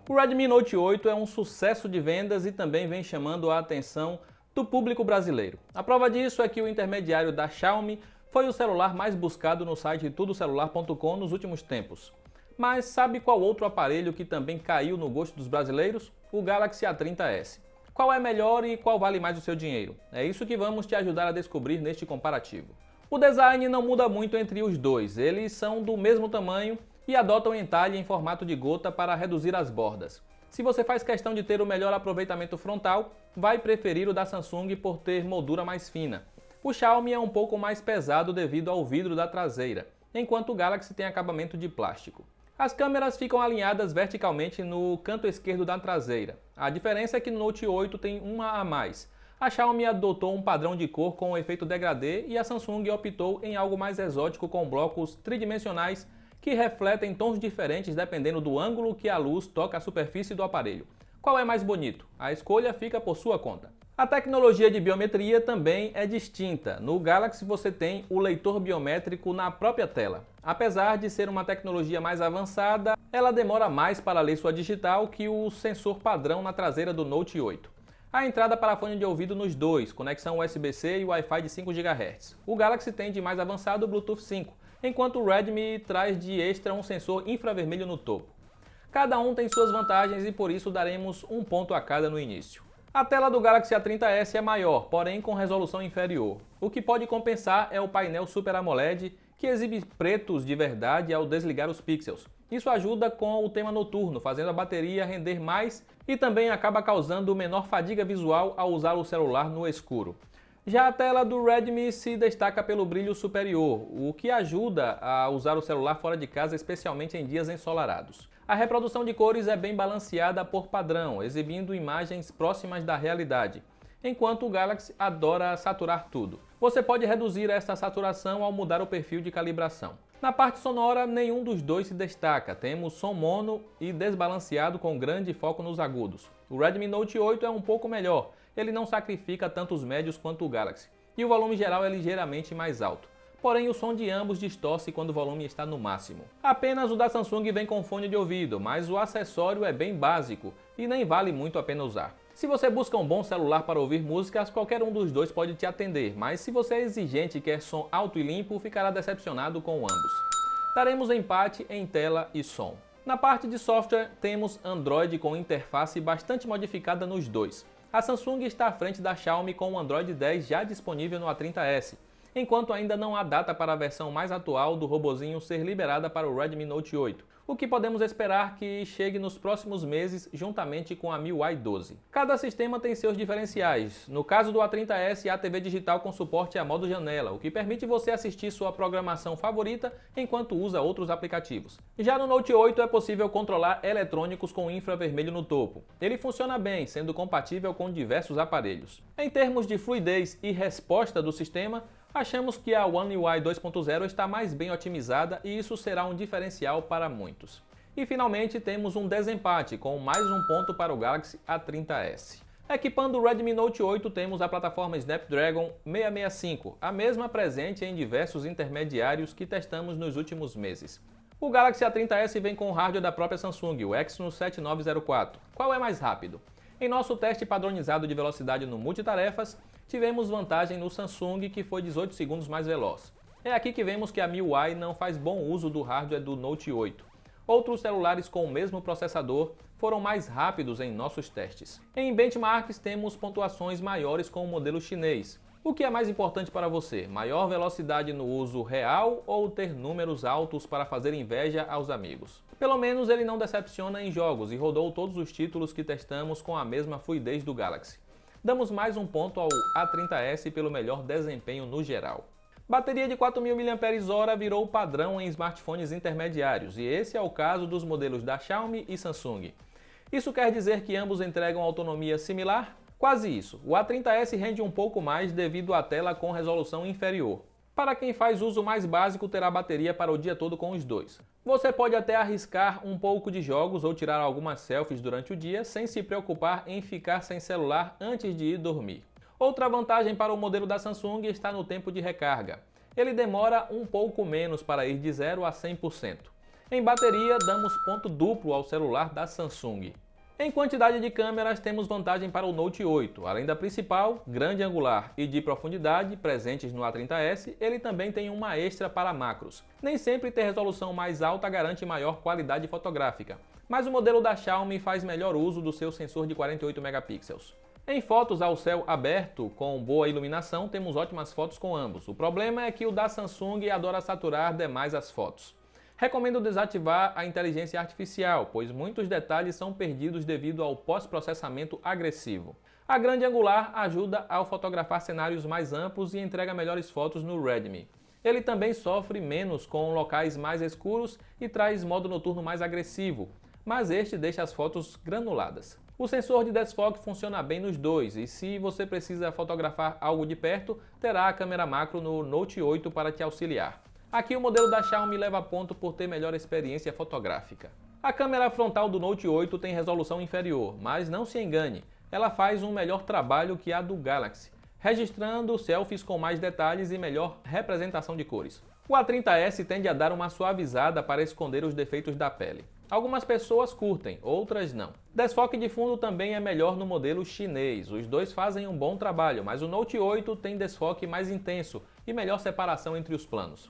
O Redmi Note 8 é um sucesso de vendas e também vem chamando a atenção do público brasileiro. A prova disso é que o intermediário da Xiaomi foi o celular mais buscado no site tudocelular.com nos últimos tempos. Mas sabe qual outro aparelho que também caiu no gosto dos brasileiros? O Galaxy A30s. Qual é melhor e qual vale mais o seu dinheiro? É isso que vamos te ajudar a descobrir neste comparativo. O design não muda muito entre os dois, eles são do mesmo tamanho e adotam entalhe em formato de gota para reduzir as bordas. Se você faz questão de ter o melhor aproveitamento frontal, vai preferir o da Samsung por ter moldura mais fina. O Xiaomi é um pouco mais pesado devido ao vidro da traseira, enquanto o Galaxy tem acabamento de plástico. As câmeras ficam alinhadas verticalmente no canto esquerdo da traseira. A diferença é que no Note 8 tem uma a mais. A Xiaomi adotou um padrão de cor com o efeito degradê e a Samsung optou em algo mais exótico com blocos tridimensionais que refletem tons diferentes dependendo do ângulo que a luz toca a superfície do aparelho. Qual é mais bonito? A escolha fica por sua conta. A tecnologia de biometria também é distinta. No Galaxy você tem o leitor biométrico na própria tela. Apesar de ser uma tecnologia mais avançada, ela demora mais para ler sua digital que o sensor padrão na traseira do Note 8. A entrada para fone de ouvido nos dois, conexão USB-C e Wi-Fi de 5 GHz. O Galaxy tem de mais avançado o Bluetooth 5, enquanto o Redmi traz de extra um sensor infravermelho no topo. Cada um tem suas vantagens e por isso daremos um ponto a cada no início. A tela do Galaxy A30s é maior, porém com resolução inferior. O que pode compensar é o painel Super AMOLED, que exibe pretos de verdade ao desligar os pixels. Isso ajuda com o tema noturno, fazendo a bateria render mais e também acaba causando menor fadiga visual ao usar o celular no escuro. Já a tela do Redmi se destaca pelo brilho superior, o que ajuda a usar o celular fora de casa, especialmente em dias ensolarados. A reprodução de cores é bem balanceada por padrão, exibindo imagens próximas da realidade, enquanto o Galaxy adora saturar tudo. Você pode reduzir esta saturação ao mudar o perfil de calibração. Na parte sonora, nenhum dos dois se destaca. Temos som mono e desbalanceado com grande foco nos agudos. O Redmi Note 8 é um pouco melhor, ele não sacrifica tantos médios quanto o Galaxy, e o volume geral é ligeiramente mais alto. Porém, o som de ambos distorce quando o volume está no máximo. Apenas o da Samsung vem com fone de ouvido, mas o acessório é bem básico e nem vale muito a pena usar. Se você busca um bom celular para ouvir músicas, qualquer um dos dois pode te atender, mas se você é exigente e quer som alto e limpo, ficará decepcionado com ambos. Daremos empate em tela e som. Na parte de software, temos Android com interface bastante modificada nos dois. A Samsung está à frente da Xiaomi com o Android 10 já disponível no A30s, enquanto ainda não há data para a versão mais atual do robozinho ser liberada para o Redmi Note 8, o que podemos esperar que chegue nos próximos meses juntamente com a MIUI 12. Cada sistema tem seus diferenciais. No caso do A30s, há TV digital com suporte a modo janela, o que permite você assistir sua programação favorita enquanto usa outros aplicativos. Já no Note 8 é possível controlar eletrônicos com infravermelho no topo. Ele funciona bem, sendo compatível com diversos aparelhos. Em termos de fluidez e resposta do sistema, achamos que a One UI 2.0 está mais bem otimizada e isso será um diferencial para muitos. E finalmente temos um desempate, com mais um ponto para o Galaxy A30s. Equipando o Redmi Note 8 temos a plataforma Snapdragon 665, a mesma presente em diversos intermediários que testamos nos últimos meses. O Galaxy A30s vem com o hardware da própria Samsung, o Exynos 7904. Qual é mais rápido? Em nosso teste padronizado de velocidade no multitarefas, tivemos vantagem no Samsung, que foi 18 segundos mais veloz. É aqui que vemos que a MIUI não faz bom uso do hardware do Note 8. Outros celulares com o mesmo processador foram mais rápidos em nossos testes. Em benchmarks temos pontuações maiores com o modelo chinês. O que é mais importante para você? Maior velocidade no uso real ou ter números altos para fazer inveja aos amigos? Pelo menos ele não decepciona em jogos e rodou todos os títulos que testamos com a mesma fluidez do Galaxy. Damos mais um ponto ao A30s pelo melhor desempenho no geral. Bateria de 4.000 mAh virou padrão em smartphones intermediários, e esse é o caso dos modelos da Xiaomi e Samsung. Isso quer dizer que ambos entregam autonomia similar? Quase isso. O A30s rende um pouco mais devido à tela com resolução inferior. Para quem faz uso mais básico, terá bateria para o dia todo com os dois. Você pode até arriscar um pouco de jogos ou tirar algumas selfies durante o dia sem se preocupar em ficar sem celular antes de ir dormir. Outra vantagem para o modelo da Samsung está no tempo de recarga. Ele demora um pouco menos para ir de 0 a 100%. Em bateria, damos ponto duplo ao celular da Samsung. Em quantidade de câmeras, temos vantagem para o Note 8. Além da principal, grande angular e de profundidade, presentes no A30s, ele também tem uma extra para macros. Nem sempre ter resolução mais alta garante maior qualidade fotográfica, mas o modelo da Xiaomi faz melhor uso do seu sensor de 48 megapixels. Em fotos ao céu aberto, com boa iluminação, temos ótimas fotos com ambos. O problema é que o da Samsung adora saturar demais as fotos. Recomendo desativar a inteligência artificial, pois muitos detalhes são perdidos devido ao pós-processamento agressivo. A grande angular ajuda ao fotografar cenários mais amplos e entrega melhores fotos no Redmi. Ele também sofre menos com locais mais escuros e traz modo noturno mais agressivo, mas este deixa as fotos granuladas. O sensor de desfoque funciona bem nos dois e se você precisa fotografar algo de perto, terá a câmera macro no Note 8 para te auxiliar. Aqui o modelo da Xiaomi leva ponto por ter melhor experiência fotográfica. A câmera frontal do Note 8 tem resolução inferior, mas não se engane, ela faz um melhor trabalho que a do Galaxy, registrando selfies com mais detalhes e melhor representação de cores. O A30s tende a dar uma suavizada para esconder os defeitos da pele. Algumas pessoas curtem, outras não. Desfoque de fundo também é melhor no modelo chinês. Os dois fazem um bom trabalho, mas o Note 8 tem desfoque mais intenso e melhor separação entre os planos.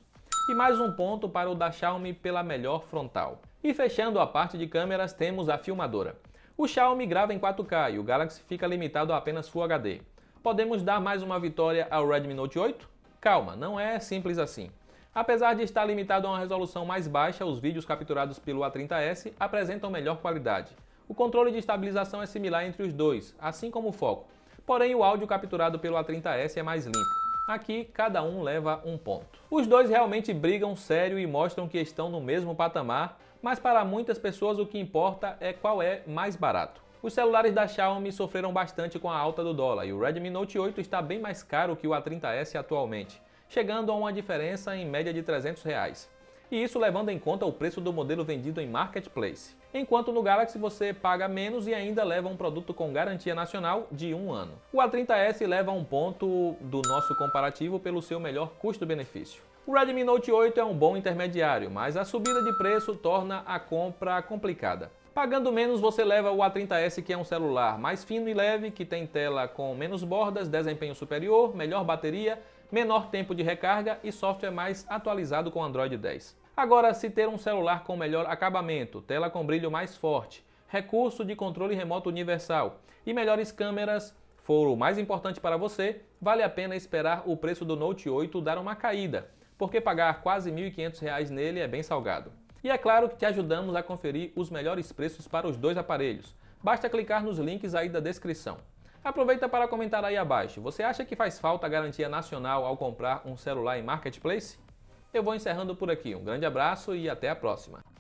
E mais um ponto para o da Xiaomi pela melhor frontal. E fechando a parte de câmeras, temos a filmadora. O Xiaomi grava em 4K e o Galaxy fica limitado a apenas Full HD. Podemos dar mais uma vitória ao Redmi Note 8? Calma, não é simples assim. Apesar de estar limitado a uma resolução mais baixa, os vídeos capturados pelo A30s apresentam melhor qualidade. O controle de estabilização é similar entre os dois, assim como o foco. Porém, o áudio capturado pelo A30s é mais limpo. Aqui, cada um leva um ponto. Os dois realmente brigam sério e mostram que estão no mesmo patamar, mas para muitas pessoas o que importa é qual é mais barato. Os celulares da Xiaomi sofreram bastante com a alta do dólar e o Redmi Note 8 está bem mais caro que o A30s atualmente, chegando a uma diferença em média de R$300. E isso levando em conta o preço do modelo vendido em Marketplace. Enquanto no Galaxy você paga menos e ainda leva um produto com garantia nacional de 1 ano. O A30s leva um ponto do nosso comparativo pelo seu melhor custo-benefício. O Redmi Note 8 é um bom intermediário, mas a subida de preço torna a compra complicada. Pagando menos você leva o A30s, que é um celular mais fino e leve, que tem tela com menos bordas, desempenho superior, melhor bateria, menor tempo de recarga e software mais atualizado com Android 10. Agora, se ter um celular com melhor acabamento, tela com brilho mais forte, recurso de controle remoto universal e melhores câmeras for o mais importante para você, vale a pena esperar o preço do Note 8 dar uma caída, porque pagar quase R$1.500 nele é bem salgado. E é claro que te ajudamos a conferir os melhores preços para os dois aparelhos. Basta clicar nos links aí da descrição. Aproveita para comentar aí abaixo. Você acha que faz falta garantia nacional ao comprar um celular em Marketplace? Eu vou encerrando por aqui. Um grande abraço e até a próxima.